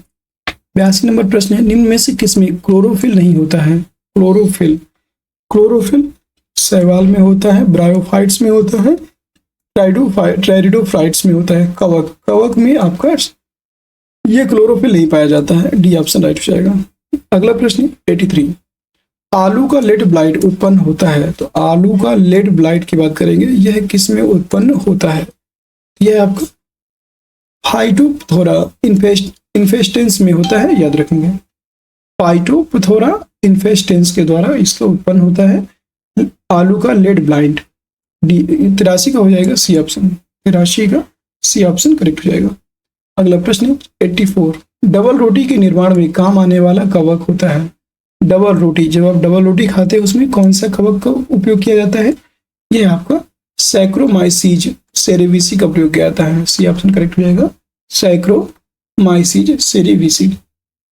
[SPEAKER 1] 82 नंबर प्रश्न है, निम्न में से किसमें क्लोरोफिल नहीं होता है? क्लोरोफिल शैवाल में होता है, ब्रायोफाइट्स में होता है, ट्राइडोफाइट्स में होता है। कवक में आपका ये क्लोरोफिल नहीं पाया जाता है, डी ऑप्शन राइट हो जाएगा। अगला प्रश्न 83, आलू का लेड ब्लाइट उत्पन्न होता है। तो आलू का लेड ब्लाइट की बात करेंगे, यह किस में उत्पन्न होता है? यह आपका फाइटोप्थोरा इन्फेस्टेंस में होता है, याद रखेंगे। फाइटोप्थोरा इन्फेस्टेंस के द्वारा इसका उत्पन्न होता है आलू का लेड ब्लाइट, डी 83 का हो जाएगा, सी ऑप्शन, 83 का सी ऑप्शन करेक्ट हो जाएगा। अगला प्रश्न 84, डबल रोटी के निर्माण में काम आने वाला कवक होता है। डबल रोटी, जब आप डबल रोटी खाते हैं उसमें कौन सा कवक का उपयोग किया जाता है? यह आपका सैक्रोमाइसीज सेरेविसी का प्रयोग किया जाता है, सी ऑप्शन करेक्ट हो जाएगा, सैक्रोमाइसिस सेरेविसिड।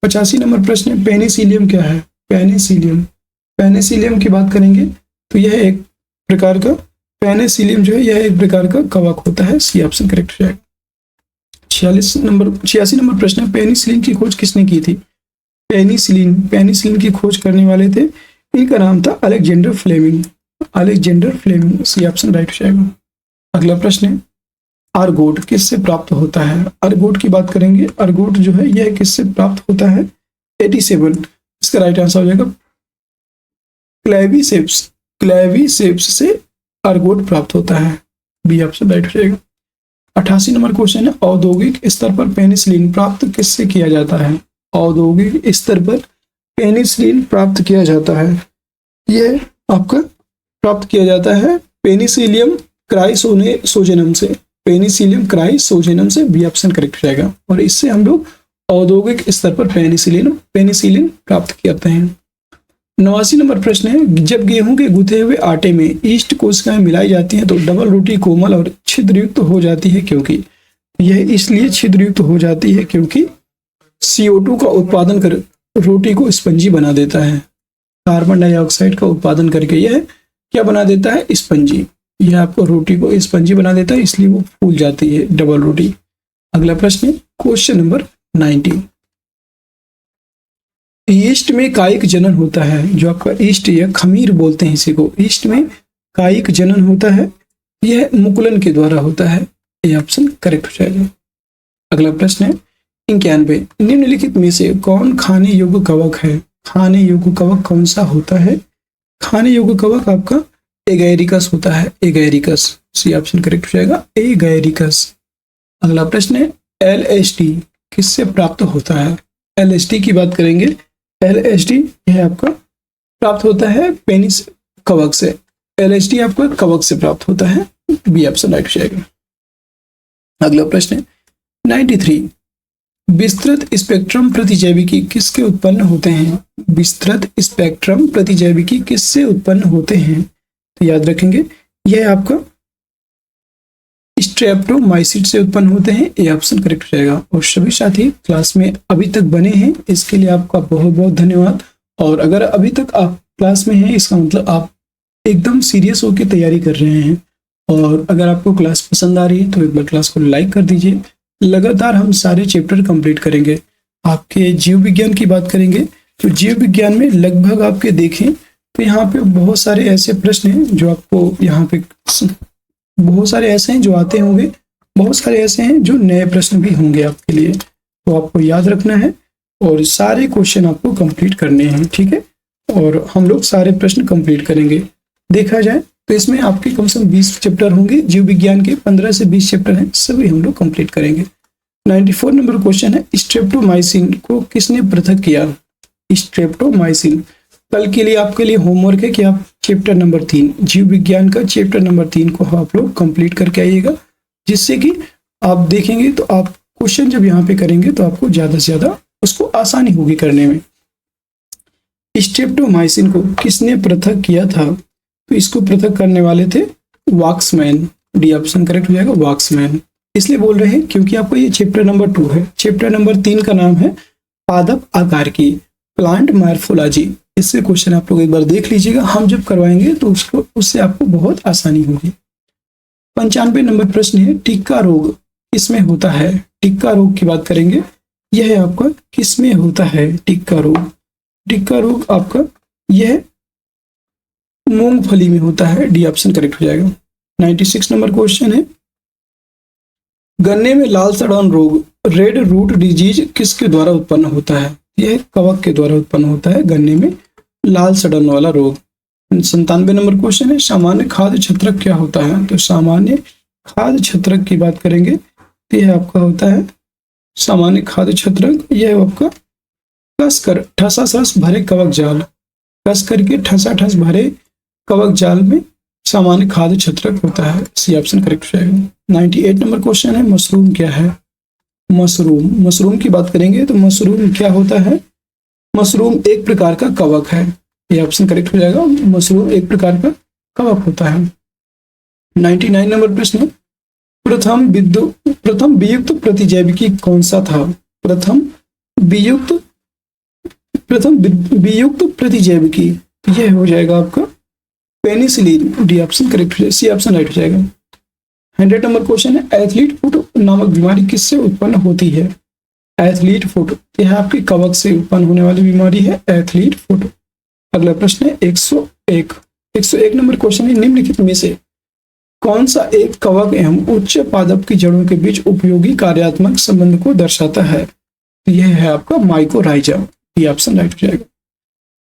[SPEAKER 1] 85 नंबर प्रश्न है, पेनिसिलियम क्या है? पेनिसिलियम, पेनिसिलियम की बात करेंगे तो यह एक प्रकार का, पेनिसिलियम जो है यह एक प्रकार का कवक होता है। सी ऑप्शन करेक्ट रहेगा। 86 नंबर प्रश्न है, पेनिसिलिन की खोज किसने की थी? पेनिसिलिन, पेनिसिलिन की खोज करने वाले थे, इनका नाम था Alexander Fleming. Alexander Fleming, C option right रहेगा। अगला प्रश्न है, अर्गोट किससे प्राप्त होता है? अर्गोट की बात करेंगे, अर्गोट जो है यह किससे प्राप्त होता है? 87, इसका राइट आंसर हो जाएगा क्लेविसेप्स, क्लेविसेप्स से अर्गोट प्राप्त होता है। बी ऑप्शन राइट हो जाएगा। 88 नंबर क्वेश्चन है, औद्योगिक स्तर पर पेनिसिलिन प्राप्त किससे किया जाता है? औद्योगिक स्तर पर पेनिसिलिन प्राप्त किया जाता है, यह आपका प्राप्त किया जाता है पेनिसिलियम क्राइसोजेनम से, पेनिसिलियम क्राइसोजेनम से। बी ऑप्शन करेक्ट रहेगा। और इससे हम लोग औद्योगिक स्तर पर पेनिसिलिन प्राप्त करते हैं। 89 नंबर प्रश्न है, जब गेहूं के गुथे हुए आटे में ईस्ट कोशिकाएं मिलाई जाती हैं तो डबल रोटी कोमल और छिद्रयुक्त हो जाती है, क्योंकि यह इसलिए छिद्रयुक्त हो जाती है क्योंकि CO2 का उत्पादन कर रोटी को स्पंजी बना देता है। कार्बन डाइऑक्साइड का उत्पादन करके यह क्या बना देता है? स्पंजी। यह आपको रोटी को स्पंजी बना देता है, इसलिए वो फूल जाती है डबल रोटी। अगला प्रश्न है, क्वेश्चन नंबर 90, ईस्ट में कायिक जनन होता है, जो आपका ईस्ट या खमीर बोलते हैं इसी को, ईस्ट में कायिक जनन होता है, यह मुकुलन के द्वारा होता है। यह ऑप्शन करेक्ट हो जाएगा। अगला प्रश्न है, 91, निम्नलिखित में से कौन खाने योग्य कवक है? खाने योग्य कवक कौन सा होता है? खाने योग्य कवक आपका एगैरिकस होता है, एगैरिकस। सी ऑप्शन करेक्ट हो जाएगा, एगैरिकस। अगला प्रश्न है, LSD किससे प्राप्त होता है? LSD की बात करेंगे, LSD यह आपका प्राप्त होता है पेनिस कवक से, LSD आपका कवक से प्राप्त होता है। बी ऑप्शन राइट हो जाएगा। अगला प्रश्न है, 93, विस्तृत स्पेक्ट्रम प्रतिजैविकी किसके उत्पन्न होते हैं? विस्तृत स्पेक्ट्रम प्रतिजैविकी किससे उत्पन्न होते हैं? तो याद रखेंगे, यह आपका स्ट्रेप्टोमाइसिड से उत्पन्न होते हैं। ये ऑप्शन करेक्ट हो जाएगा। और सभी साथी क्लास में अभी तक बने हैं, इसके लिए आपका बहुत बहुत धन्यवाद। और अगर अभी तक आप क्लास में हैं, इसका मतलब आप एकदम सीरियस होकर तैयारी कर रहे हैं। और अगर आपको क्लास पसंद आ रही है तो एक बार क्लास को लाइक कर दीजिए। लगातार हम सारे चैप्टर कंप्लीट करेंगे। आपके जीव विज्ञान की बात करेंगे तो जीव विज्ञान में लगभग आपके देखें तो यहाँ पे बहुत सारे ऐसे प्रश्न हैं जो आपको यहाँ पे बहुत सारे ऐसे हैं जो आते होंगे, बहुत सारे ऐसे हैं जो नए प्रश्न भी होंगे आपके लिए, तो आपको याद रखना है और सारे क्वेश्चन आपको कंप्लीट करने हैं, ठीक है। और हम लोग सारे प्रश्न कंप्लीट करेंगे। देखा जाए तो इसमें आपके कम से कम 20 चैप्टर होंगे, जीव विज्ञान के 15 से 20 चैप्टर हैं, सभी हम लोग कंप्लीट करेंगे। 94 नंबर क्वेश्चन है, स्ट्रेप्टोमाइसिन को किसने पृथक किया? स्ट्रेप्टोमाइसिन, कल के लिए आपके लिए होमवर्क है कि आप चैप्टर नंबर 3 जीव विज्ञान का चैप्टर नंबर 3 को आप लोग कंप्लीट करके आइएगा, जिससे कि आप देखेंगे तो आप क्वेश्चन जब यहाँ पे करेंगे तो आपको ज्यादा से ज्यादा उसको आसानी होगी करने में। स्ट्रेप्टोमाइसिन को किसने पृथक किया था? तो इसको पृथक करने वाले थे वाक्समैन। डी ऑप्शन करेक्ट हो जाएगा, वाक्समैन। इसलिए बोल रहे हैं क्योंकि आपको ये चैप्टर नंबर 2 है। चैप्टर नंबर 3 का नाम है पादप आकार की, प्लांट मार्फोलॉजी। इससे क्वेश्चन आप लोग एक बार देख लीजिएगा, हम जब करवाएंगे तो उससे आपको बहुत आसानी होगी। 95 नंबर प्रश्न है, टिक्का रोग किसमें होता है? टिक्का रोग की बात करेंगे, यह आपका किसमें होता है? टिक्का रोग, टिक्का रोग आपका यह मूंगफली में होता है। डी ऑप्शन करेक्ट हो जाएगा। 96 नंबर क्वेश्चन है, गन्ने में लाल सड़ान रोग, रेड रूट डिजीज किसके द्वारा उत्पन्न होता है? यह कवक के द्वारा उत्पन्न होता है, गन्ने में लाल सड़न वाला रोग। 97 नंबर क्वेश्चन है, सामान्य खाद्य छत्रक क्या होता है? तो सामान्य खाद्य छत्रक की बात करेंगे तो यह आपका होता है सामान्य खाद्य छत्रक, यह आपका कसकर ठसाठस भरे कवक जाल, कसकर के ठसाठस भरे कवक जाल में सामान्य खाद्य छत्रक होता है। सी ऑप्शन करेक्ट हो जाएगा। 98 नंबर क्वेश्चन है, मशरूम क्या है? मशरूम, मशरूम की बात करेंगे तो मशरूम क्या होता है? मशरूम एक प्रकार का कवक है। ये ऑप्शन करेक्ट हो जाएगा, मशरूम एक प्रकार का कवक होता है। 99 नंबर प्रश्न, प्रथम वियुक्त प्रतिजैविकी कौन सा था? प्रथम वियुक्त प्रतिजैविकी, यह हो जाएगा आपका penicillin. D option correct, C option right हो जाएगा। 100 नंबर क्वेश्चन है, एथलीट फुट नामक बीमारी किससे उत्पन्न होती है? एथलीट फुट, यह आपकी कवक से उत्पन्न होने वाली बीमारी है, एथलीट फुट। अगला प्रश्न है 101 नंबर क्वेश्चन है, निम्नलिखित में से कौन सा एक कवक एवं उच्च पादप की जड़ों के बीच उपयोगी कार्यात्मक संबंध को दर्शाता है? यह है आपका माइकोराइजा। ये ऑप्शन राइट हो जाएगा।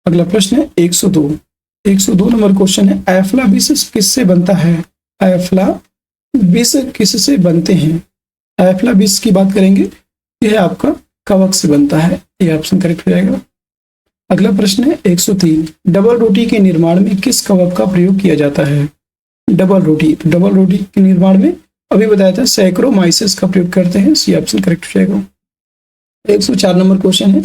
[SPEAKER 1] अगला प्रश्न है 102 नंबर क्वेश्चन है, एफ्ला विष किससे बनता है? एफ्ला विष किससे बनते हैं? एफ्ला विष की बात करेंगे, यह आपका कवक से बनता है। ये ऑप्शन करेक्ट हो जाएगा। अगला प्रश्न है 103, डबल रोटी के निर्माण में किस कवक का प्रयोग किया जाता है? डबल रोटी के निर्माण में अभी बताया था सैक्रोमाइसिस का प्रयोग करते हैं। सी ऑप्शन करेक्ट हो जाएगा। 104 नंबर क्वेश्चन है,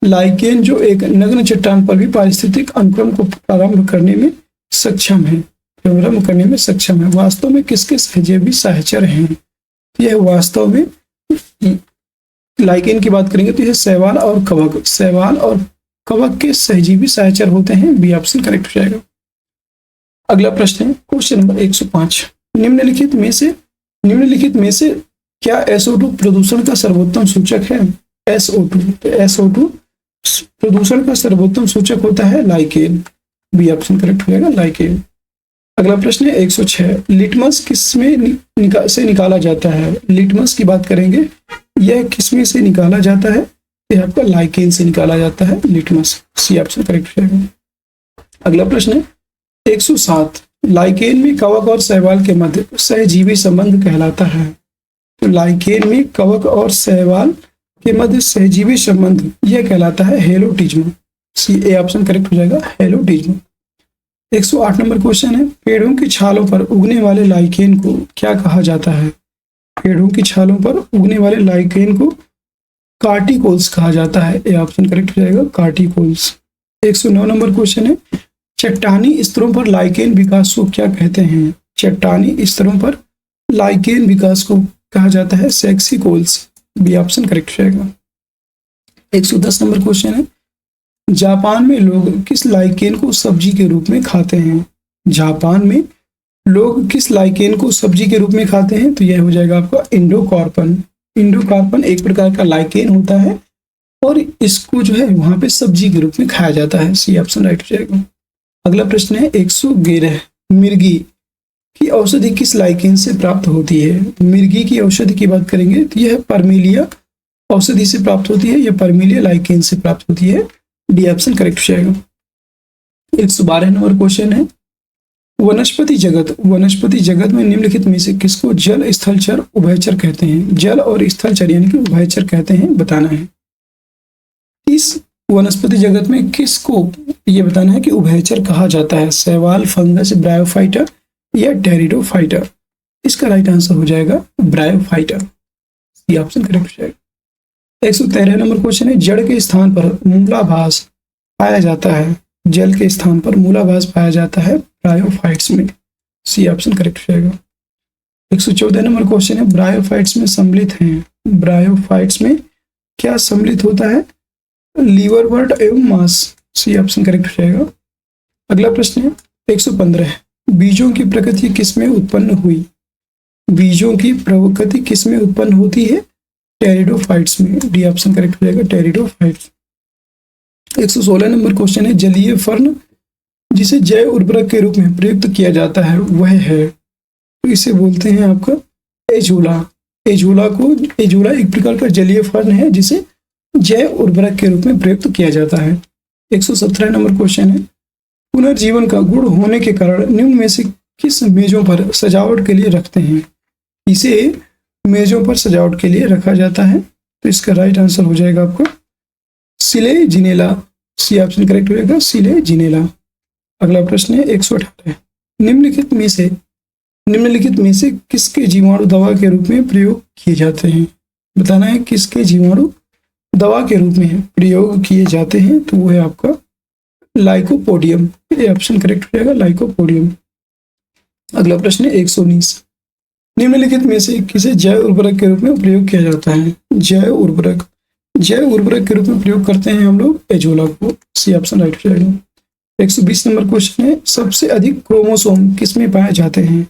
[SPEAKER 1] लाइकेन जो एक नग्न चट्टान पर भी पारिस्थितिक अनुक्रम को प्रारंभ करने में सक्षम है, वास्तव में किसके सहजीवी सहचर हैं? यह वास्तव में लाइकेन की बात करेंगे तो यह शैवाल और कवक के सहजीवी सहचर होते हैं। बी ऑप्शन करेक्ट हो जाएगा। अगला प्रश्न है क्वेश्चन नंबर 105, निम्नलिखित में से क्या SO2 प्रदूषण का सर्वोत्तम सूचक है? SO2 प्रदूषण का सर्वोत्तम सूचक होता है लाइकेन। बी ऑप्शन करेक्ट हो जाएगा, लाइकेन। अगला प्रश्न है 106, लिटमस किसमें से निकाला जाता है? लिटमस की बात करेंगे, यह किसमें से निकाला जाता है? यह आपका लाइकेन से निकाला जाता है, लिटमस। सी ऑप्शन करेक्ट हो जाएगा। अगला प्रश्न है 107, लाइकेन में कवक और शैवाल के मध्य सहजीवी संबंध कहलाता है। तो लाइकेन में कवक और शैवाल के मध्य सहजीवी संबंध यह कहलाता है हेलोटिज्म। सी ए ऑप्शन करेक्ट हो जाएगा, हेलोटिज्म। 108 नंबर क्वेश्चन है, पेड़ों की छालों पर उगने वाले लाइकेन को क्या कहा जाता है? पेड़ों की छालों पर उगने वाले लाइकेन को कार्टिकोल्स कहा जाता है। ए ऑप्शन करेक्ट हो जाएगा, कार्टिकोल्स। 109 नंबर क्वेश्चन है, चट्टानी स्तरों पर लाइकेन विकास को क्या कहते हैं? चट्टानी स्तरों पर लाइकेन विकास को कहा जाता है सेक्सिकोल्स। बी ऑप्शन करेक्ट हो जाएगा। 110 नंबर क्वेश्चन है, जापान में लोग किस लाइकेन को सब्जी के रूप में खाते हैं? जापान में लोग किस लाइकेन को सब्जी के रूप में खाते हैं? तो यह हो जाएगा आपका इंडोकार्पन एक प्रकार का लाइकेन होता है और इसको जो है वहां पे सब्जी के रूप में खाया जाता है। सी ऑप्शन राइट हो जाएगा। अगला प्रश्न है 111, मिर्गी की औषधि किस लाइकेन से प्राप्त होती है? मिर्गी की औषधि की बात करेंगे तो यह परमिलिया औषधि से प्राप्त होती है, यह परमिलिया लाइकेन से प्राप्त होती है। डी ऑप्शन करेक्ट हो जाएगा। 112 नंबर क्वेश्चन है, वनस्पति जगत में निम्नलिखित में से किसको जल स्थलचर उभयचर कहते हैं? जल और स्थलचर यानी कि उभयचर कहते हैं, बताना है। इस वनस्पति जगत में किसको ये बताना है कि उभयचर कहा जाता है? शैवाल, फंगस, ब्रायोफाइटा या टेरिडोफाइटा? इसका राइट आंसर हो जाएगा ब्रायोफाइटा। ये ऑप्शन करेक्ट हो जाएगा। 113 नंबर क्वेश्चन है, जड़ के स्थान पर मूलाभास पाया जाता है, जल के स्थान पर मूलाभास पाया जाता है ब्रायोफाइट्स में। सी ऑप्शन करेक्ट हो जाएगा। 114 नंबर क्वेश्चन है, ब्रायोफाइट्स में सम्मिलित हैं, ब्रायोफाइट्स में क्या सम्मिलित होता है? लीवरवर्ट एवं मांस। सी ऑप्शन करेक्ट हो जाएगा। अगला प्रश्न है 115, बीजों की प्रकृति किसमें उत्पन्न हुई? बीजों की प्रकृति किसमें उत्पन्न होती है? टेरिडोफाइट्स में। डी ऑप्शन करेक्ट हो जाएगा, टेरिडोफाइट्स। 116 नंबर क्वेश्चन है, जलीय फर्न जिसे जैव उर्वरक के रूप में प्रयुक्त किया जाता है वह है, तो इसे बोलते हैं आपका एजोला। एजोला एक प्रकार का जलीय फर्न है जिसे जैव उर्वरक के रूप में प्रयुक्त किया जाता है। 117 नंबर क्वेश्चन है, पुनर्जीवन का गुण होने के कारण निम्न में से किस मेजों पर सजावट के लिए रखते हैं? इसे मेजों पर सजावट के लिए रखा जाता है, तो इसका राइट आंसर हो जाएगा आपका सिलेजिनेला। सी ऑप्शन करेक्ट हो जाएगा, सिलेजिनेला। अगला प्रश्न है 118, निम्नलिखित में से किसके जीवाणु दवा के रूप में प्रयोग किए जाते हैं? बताना है किसके जीवाणु दवा के रूप में प्रयोग किए जाते हैं, तो वो है आपका लाइकोपोडियम। ये ऑप्शन करेक्ट हो जाएगा, लाइकोपोडियम। अगला प्रश्न है 119, निम्नलिखित में से किसे जैव उर्वरक के रूप में प्रयोग किया जाता है? जैव उर्वरक के रूप में प्रयोग करते हैं हम लोग एजोला को। सी ऑप्शन राइट हो जाएगा। 120 नंबर क्वेश्चन है, सबसे अधिक क्रोमोसोम किसमें पाए जाते हैं?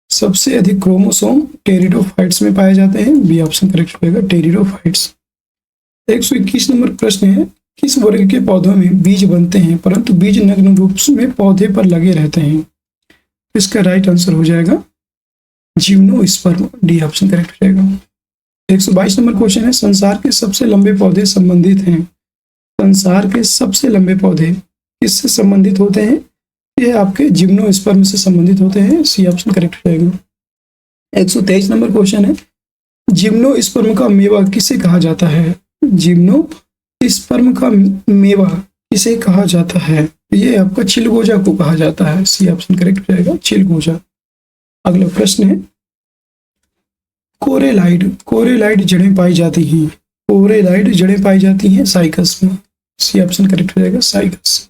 [SPEAKER 1] सबसे अधिक क्रोमोसोम टेरिडोफाइट्स में पाए जाते हैं। बी ऑप्शन करेक्ट होगा, टेरिडोफाइट्स। 121 नंबर प्रश्न है, किस वर्ग के पौधों में बीज बनते हैं परंतु बीज नग्न रूप में पौधे पर लगे रहते हैं? इसका राइट आंसर हो जाएगा जिम्नोस्पर्म। डी ऑप्शन करेक्ट हो जाएगा। 122 नंबर क्वेश्चन है, संसार के सबसे लंबे पौधे संबंधित हैं। संसार के सबसे लंबे पौधे किससे संबंधित होते हैं? ये आपके जिम्नोस्पर्म से संबंधित होते हैं। सी ऑप्शन करेक्ट हो जाएगा। 123 नंबर क्वेश्चन है, जिम्नोस्पर्म का मेवा किसे कहा जाता है? जिम्नोस्पर्म का मेवा किसे कहा जाता है? ये आपका चिलगोजा को कहा जाता है। सी ऑप्शन करेक्ट हो जाएगा, चिलगोजा। अगला प्रश्न है, कोरेलाइड जड़ें पाई जाती हैं। कोरेलाइड जड़ें पाई जाती हैं साइकस में। सी ऑप्शन करेक्ट हो जाएगा, साइकस।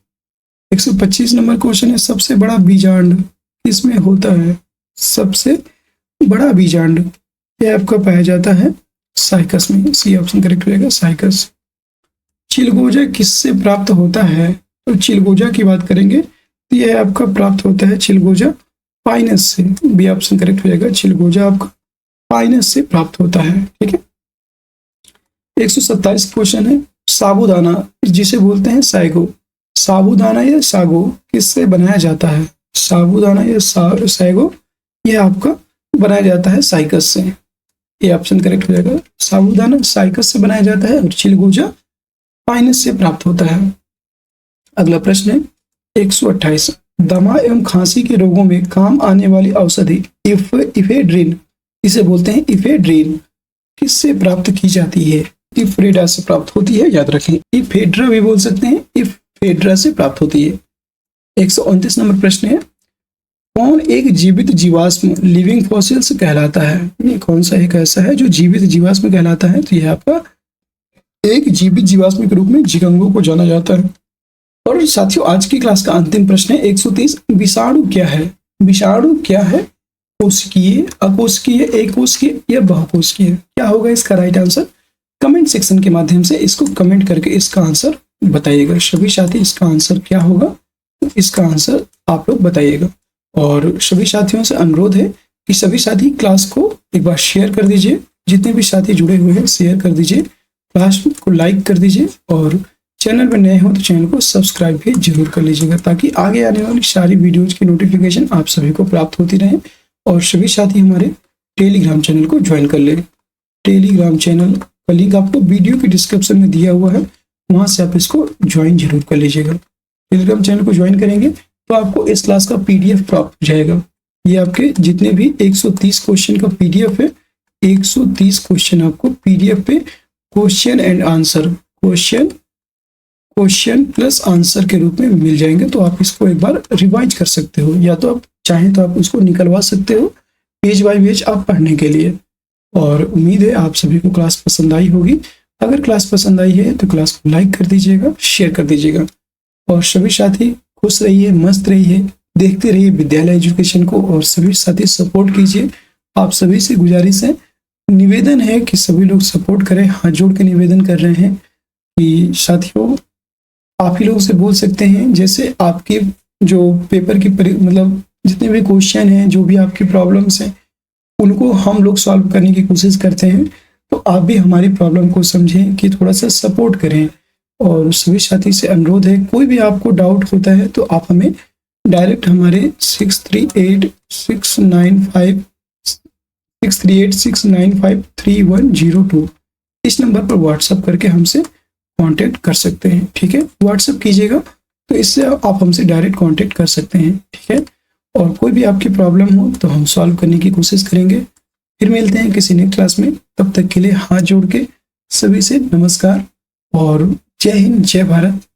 [SPEAKER 1] 125 नंबर क्वेश्चन है, सबसे बड़ा बीजांड किसमें होता है? सबसे बड़ा बीजांड यह आपका पाया जाता है साइकस में। सी ऑप्शन करेक्ट हो जाएगा, साइकस। चिलगोजा किससे प्राप्त होता है? तो चिलगोजा की बात करेंगे तो यह आपका प्राप्त होता है चिलगोजा पाइनस से। बी ऑप्शन करेक्ट हो जाएगा, चिलगोजा आपका पाइनस से प्राप्त होता है। ठीक है। 127 क्वेश्चन है, साबूदाना जिसे बोलते हैं सैगो, साबूदाना या सागो किससे बनाया जाता है? साबूदाना या सैगो यह आपका बनाया जाता है साइकस से। ये ऑप्शन करेक्ट हो जाएगा, साबूदाना साइकस से बनाया जाता है और चिलगोजा पाइनस से प्राप्त होता है। अगला प्रश्न है 128, दमा एवं खांसी के रोगों में काम आने वाली औषधि इफेड्रिन इसे बोलते हैं इफेड्रिन, किससे प्राप्त की जाती है? इफ्रेडा से प्राप्त होती है, याद रखें। इफेड्रा भी बोल सकते हैं, इफेड्रा से प्राप्त होती है। 129 नंबर प्रश्न है, कौन एक जीवित जीवाश्म लिविंग फॉसिल्स कहलाता है? ये कौन सा एक ऐसा है जो जीवित जीवाश्म कहलाता है? तो यह आपका एक जीवित जीवाश्म के रूप में झिंगुआ को जाना जाता है। और साथियों, आज की क्लास का अंतिम प्रश्न है 130, विषाणु क्या है? विषाणु क्या है? कोशिकीय, अकोशिकीय, एकोशिकीय या बहुकोशिकीय? क्या होगा इसका राइट आंसर? कमेंट सेक्शन के माध्यम से इसको कमेंट करके इसका आंसर बताइएगा। सभी साथी इसका आंसर क्या होगा, तो इसका आंसर आप लोग बताइएगा। और सभी साथियों से अनुरोध है कि सभी साथी क्लास को एक बार शेयर कर दीजिए। जितने भी साथी जुड़े हुए हैं शेयर कर दीजिए, क्लास को लाइक कर दीजिए और चैनल पर नए हो तो चैनल को सब्सक्राइब भी जरूर कर लीजिएगा, ताकि आगे आने वाली सारी वीडियोज की नोटिफिकेशन आप सभी को प्राप्त होती रहे। और सभी साथी हमारे टेलीग्राम चैनल को ज्वाइन कर ले। टेलीग्राम चैनल का लिंक आपको वीडियो के डिस्क्रिप्शन में दिया हुआ है, वहां से आप इसको ज्वाइन जरूर कर लीजिएगा। टेलीग्राम चैनल को ज्वाइन करेंगे तो आपको इस क्लास का PDF प्राप्त हो जाएगा। ये आपके जितने भी 130 क्वेश्चन का PDF है, 130 क्वेश्चन आपको PDF पे question and answer, question plus answer के रूप में मिल जाएंगे। तो आप इसको एक बार रिवाइज कर सकते हो, या तो आप चाहें तो आप उसको निकलवा सकते हो पेज बाय पेज आप पढ़ने के लिए। और उम्मीद है आप सभी को क्लास पसंद आई होगी। अगर क्लास पसंद आई है तो क्लास को लाइक कर दीजिएगा, शेयर कर दीजिएगा। और सभी साथी खुश रहिए, मस्त रहिए, देखते रहिए विद्यालय एजुकेशन को, और सभी साथी सपोर्ट कीजिए। आप सभी से गुजारिश है, निवेदन है कि सभी लोग सपोर्ट करें। हाथ जोड़ के निवेदन कर रहे हैं कि साथियों आप ही लोग से बोल सकते हैं, जैसे आपके जो पेपर की मतलब जितने भी क्वेश्चन हैं, जो भी आपकी प्रॉब्लम्स हैं, उनको हम लोग सॉल्व करने की कोशिश करते हैं। तो आप भी हमारी प्रॉब्लम को समझें कि थोड़ा सा सपोर्ट करें। और सभी साथी से अनुरोध है, कोई भी आपको डाउट होता है तो आप हमें डायरेक्ट हमारे 6386953102 इस नंबर पर व्हाट्सएप करके हमसे कांटेक्ट कर सकते हैं। ठीक है, व्हाट्सएप कीजिएगा तो इससे आप हमसे डायरेक्ट कांटेक्ट कर सकते हैं। ठीक है, और कोई भी आपकी प्रॉब्लम हो तो हम सॉल्व करने की कोशिश करेंगे। फिर मिलते हैं किसी नेक्स्ट क्लास में, तब तक के लिए हाथ जोड़ के सभी से नमस्कार और जय हिंद, जय भारत।